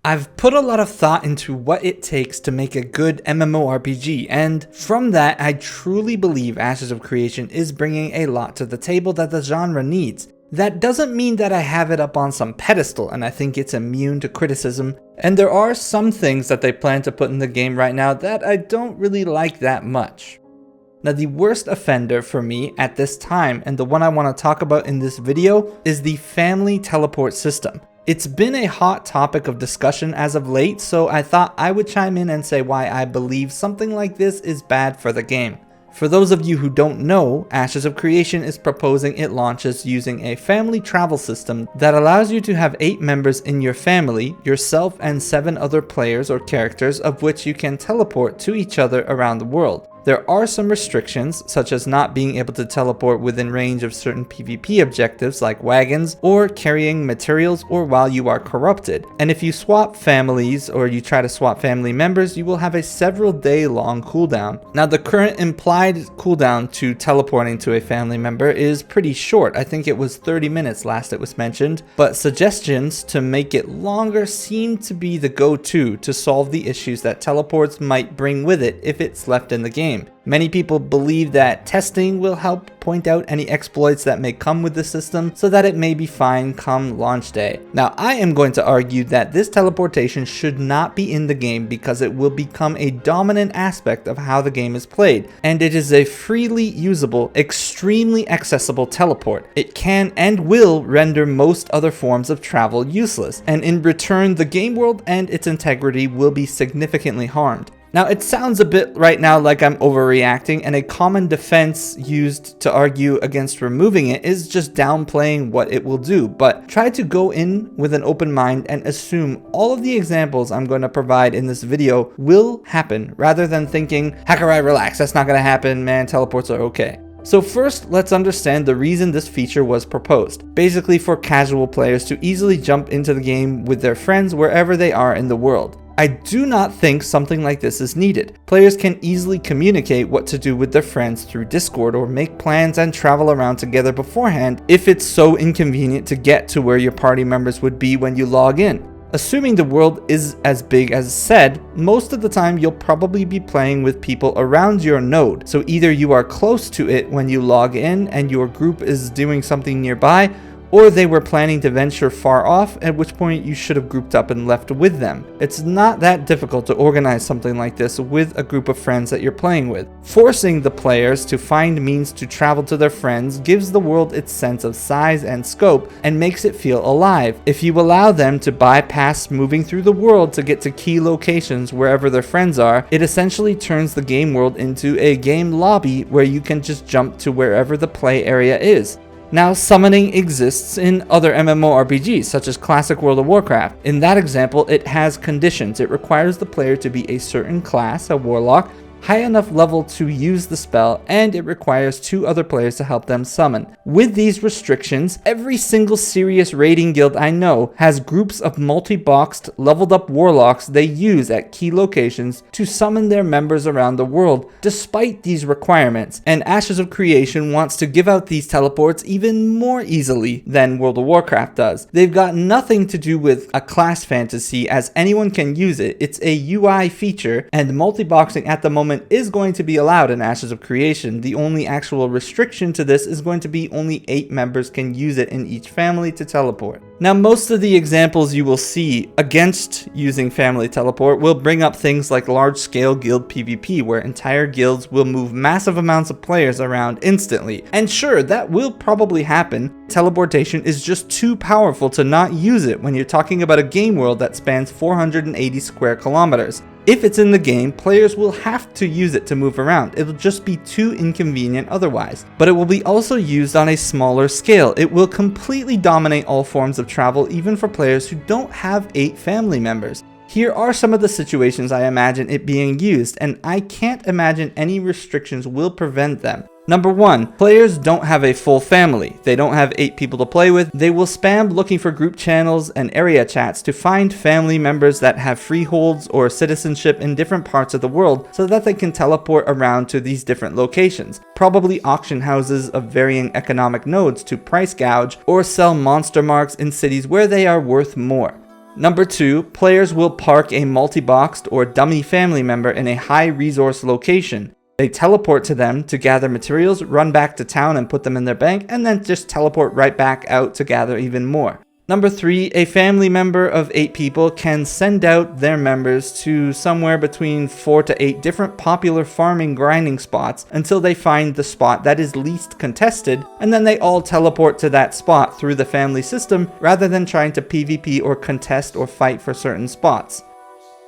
I've put a lot of thought into what it takes to make a good MMORPG, and from that, I truly believe Ashes of Creation is bringing a lot to the table that the genre needs. That doesn't mean that I have it up on some pedestal and I think it's immune to criticism, and there are some things that they plan to put in the game right now that I don't really like that much. Now, the worst offender for me at this time, and the one I want to talk about in this video, is the family teleport system. It's been a hot topic of discussion as of late, so I thought I would chime in and say why I believe something like this is bad for the game. For those of you who don't know, Ashes of Creation is proposing it launches using a family travel system that allows you to have 8 members in your family, yourself and 7 other players or characters, of which you can teleport to each other around the world. There are some restrictions, such as not being able to teleport within range of certain PvP objectives like wagons, or carrying materials, or while you are corrupted. And if you swap families, or you try to swap family members, you will have a several day long cooldown. Now, the current implied cooldown to teleporting to a family member is pretty short. I think it was 30 minutes last it was mentioned, but suggestions to make it longer seem to be the go-to to solve the issues that teleports might bring with it if it's left in the game. Many people believe that testing will help point out any exploits that may come with the system so that it may be fine come launch day. Now, I am going to argue that this teleportation should not be in the game because it will become a dominant aspect of how the game is played, and it is a freely usable, extremely accessible teleport. It can and will render most other forms of travel useless, and in return the game world and its integrity will be significantly harmed. Now, it sounds a bit right now like I'm overreacting, and a common defense used to argue against removing it is just downplaying what it will do, but try to go in with an open mind and assume all of the examples I'm going to provide in this video will happen, rather than thinking, Hakurai, relax, that's not going to happen, man, teleports are okay. So first, let's understand the reason this feature was proposed. Basically for casual players to easily jump into the game with their friends wherever they are in the world. I do not think something like this is needed. Players can easily communicate what to do with their friends through Discord or make plans and travel around together beforehand if it's so inconvenient to get to where your party members would be when you log in. Assuming the world is as big as said, most of the time you'll probably be playing with people around your node, so either you are close to it when you log in and your group is doing something nearby, or they were planning to venture far off, at which point you should have grouped up and left with them. It's not that difficult to organize something like this with a group of friends that you're playing with. Forcing the players to find means to travel to their friends gives the world its sense of size and scope and makes it feel alive. If you allow them to bypass moving through the world to get to key locations wherever their friends are, it essentially turns the game world into a game lobby where you can just jump to wherever the play area is. Now, summoning exists in other MMORPGs, such as classic World of Warcraft. In that example, it has conditions. It requires the player to be a certain class, a warlock, high enough level to use the spell, and it requires 2 other players to help them summon. With these restrictions, every single serious raiding guild I know has groups of multi-boxed, leveled up warlocks they use at key locations to summon their members around the world, despite these requirements. And Ashes of Creation wants to give out these teleports even more easily than World of Warcraft does. They've got nothing to do with a class fantasy, as anyone can use it. It's a UI feature, and multi-boxing at the moment is going to be allowed in Ashes of Creation. The only actual restriction to this is going to be only 8 members can use it in each family to teleport. Now, most of the examples you will see against using family teleport will bring up things like large-scale guild PvP, where entire guilds will move massive amounts of players around instantly. And sure, that will probably happen. Teleportation is just too powerful to not use it when you're talking about a game world that spans 480 square kilometers. If it's in the game, players will have to use it to move around. It'll just be too inconvenient otherwise. But it will be also used on a smaller scale. It will completely dominate all forms of travel, even for players who don't have 8 family members. Here are some of the situations I imagine it being used, and I can't imagine any restrictions will prevent them. Number 1, players don't have a full family. They don't have 8 people to play with. They will spam looking for group channels and area chats to find family members that have freeholds or citizenship in different parts of the world so that they can teleport around to these different locations. Probably auction houses of varying economic nodes to price gouge or sell monster marks in cities where they are worth more. Number 2, players will park a multi-boxed or dummy family member in a high resource location. They teleport to them to gather materials, run back to town and put them in their bank, and then just teleport right back out to gather even more. Number 3, a family member of 8 people can send out their members to somewhere between 4 to 8 different popular farming grinding spots until they find the spot that is least contested, and then they all teleport to that spot through the family system rather than trying to PvP or contest or fight for certain spots.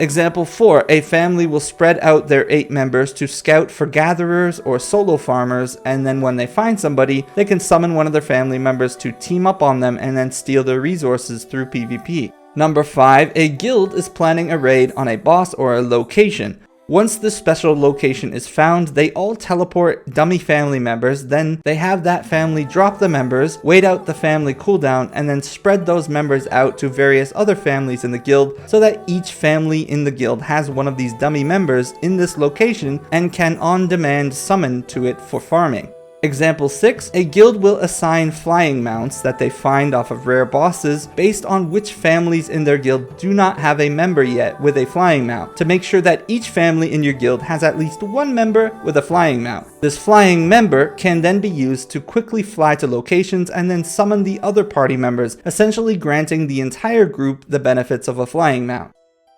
Example 4, a family will spread out their 8 members to scout for gatherers or solo farmers, and then when they find somebody, they can summon one of their family members to team up on them and then steal their resources through PvP. Number 5, a guild is planning a raid on a boss or a location. Once this special location is found, they all teleport dummy family members, then they have that family drop the members, wait out the family cooldown, and then spread those members out to various other families in the guild so that each family in the guild has one of these dummy members in this location and can on demand summon to it for farming. Example 6, a guild will assign flying mounts that they find off of rare bosses based on which families in their guild do not have a member yet with a flying mount, to make sure that each family in your guild has at least one member with a flying mount. This flying member can then be used to quickly fly to locations and then summon the other party members, essentially granting the entire group the benefits of a flying mount.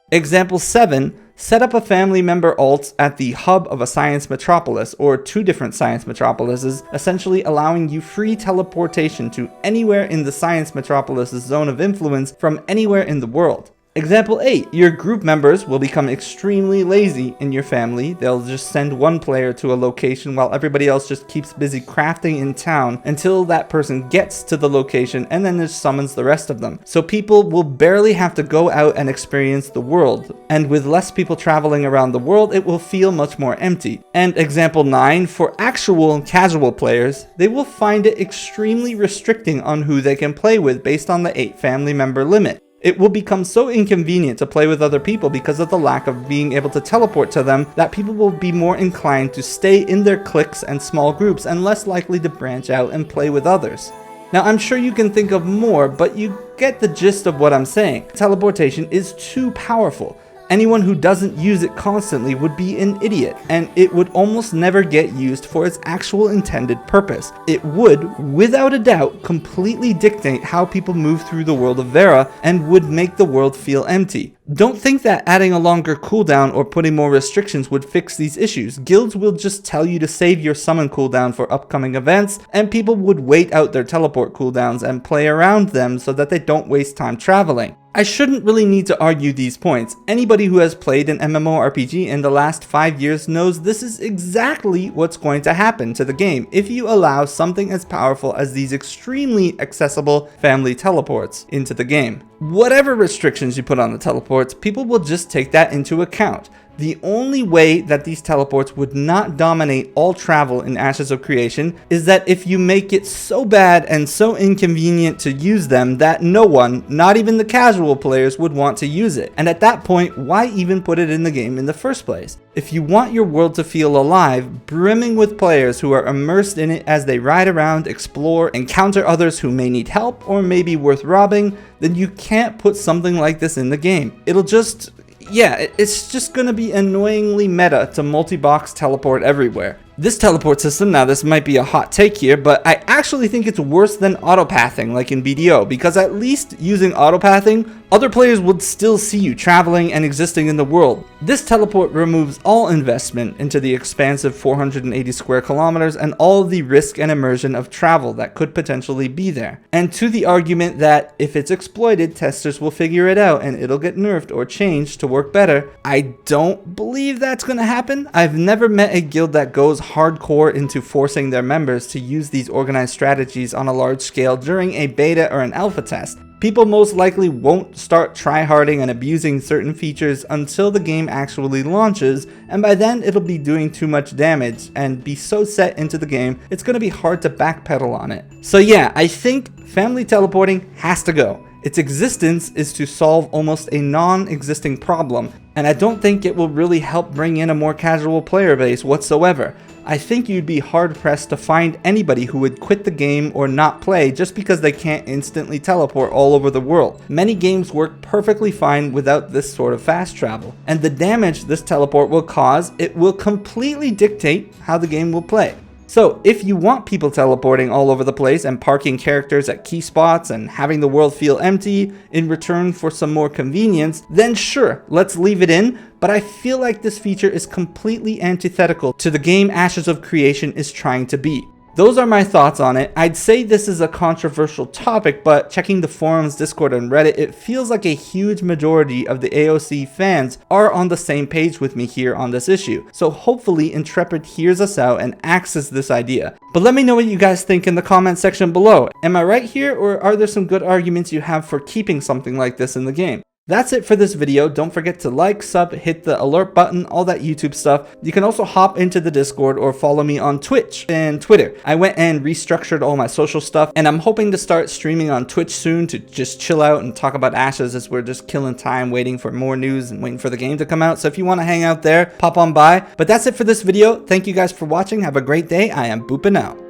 Example 7, set up a family member alt at the hub of a science metropolis or 2 different science metropolises, essentially allowing you free teleportation to anywhere in the science metropolis' zone of influence from anywhere in the world. Example 8, your group members will become extremely lazy in your family. They'll just send one player to a location while everybody else just keeps busy crafting in town until that person gets to the location and then just summons the rest of them. So people will barely have to go out and experience the world. And with less people traveling around the world, it will feel much more empty. And example 9, for actual and casual players, they will find it extremely restricting on who they can play with based on the 8 family member limit. It will become so inconvenient to play with other people because of the lack of being able to teleport to them that people will be more inclined to stay in their cliques and small groups and less likely to branch out and play with others. Now, I'm sure you can think of more, but you get the gist of what I'm saying. Teleportation is too powerful. Anyone who doesn't use it constantly would be an idiot, and it would almost never get used for its actual intended purpose. It would, without a doubt, completely dictate how people move through the world of Vera and would make the world feel empty. Don't think that adding a longer cooldown or putting more restrictions would fix these issues. Guilds will just tell you to save your summon cooldown for upcoming events, and people would wait out their teleport cooldowns and play around them so that they don't waste time traveling. I shouldn't really need to argue these points. Anybody who has played an MMORPG in the last 5 years knows this is exactly what's going to happen to the game if you allow something as powerful as these extremely accessible family teleports into the game. Whatever restrictions you put on the teleports, people will just take that into account. The only way that these teleports would not dominate all travel in Ashes of Creation is that if you make it so bad and so inconvenient to use them that no one, not even the casual players, would want to use it. And at that point, why even put it in the game in the first place? If you want your world to feel alive, brimming with players who are immersed in it as they ride around, explore, encounter others who may need help or may be worth robbing, then you can't put something like this in the game. It's just gonna be annoyingly meta to multi-box teleport everywhere. This teleport system, now this might be a hot take here, but I actually think it's worse than autopathing like in BDO, because at least using autopathing, other players would still see you traveling and existing in the world. This teleport removes all investment into the expansive 480 square kilometers and all of the risk and immersion of travel that could potentially be there. And to the argument that if it's exploited, testers will figure it out and it'll get nerfed or changed to work better, I don't believe that's gonna happen. I've never met a guild that goes hardcore into forcing their members to use these organized strategies on a large scale during a beta or an alpha test. People most likely won't start tryharding and abusing certain features until the game actually launches, and by then it'll be doing too much damage and be so set into the game it's gonna be hard to backpedal on it. So yeah, I think family teleporting has to go. Its existence is to solve almost a non-existing problem, and I don't think it will really help bring in a more casual player base whatsoever. I think you'd be hard pressed to find anybody who would quit the game or not play just because they can't instantly teleport all over the world. Many games work perfectly fine without this sort of fast travel, and the damage this teleport will cause, it will completely dictate how the game will play. So if you want people teleporting all over the place and parking characters at key spots and having the world feel empty in return for some more convenience, then sure, let's leave it in, but I feel like this feature is completely antithetical to the game Ashes of Creation is trying to be. Those are my thoughts on it. I'd say this is a controversial topic, but checking the forums, Discord, and Reddit, it feels like a huge majority of the AOC fans are on the same page with me here on this issue. So hopefully Intrepid hears us out and axes this idea. But let me know what you guys think in the comment section below. Am I right here, or are there some good arguments you have for keeping something like this in the game? That's it for this video. Don't forget to like, sub, hit the alert button, all that YouTube stuff. You can also hop into the Discord or follow me on Twitch and Twitter. I went and restructured all my social stuff, and I'm hoping to start streaming on Twitch soon to just chill out and talk about Ashes as we're just killing time waiting for more news and waiting for the game to come out. So if you want to hang out there, pop on by. But that's it for this video. Thank you guys for watching. Have a great day. I am booping out.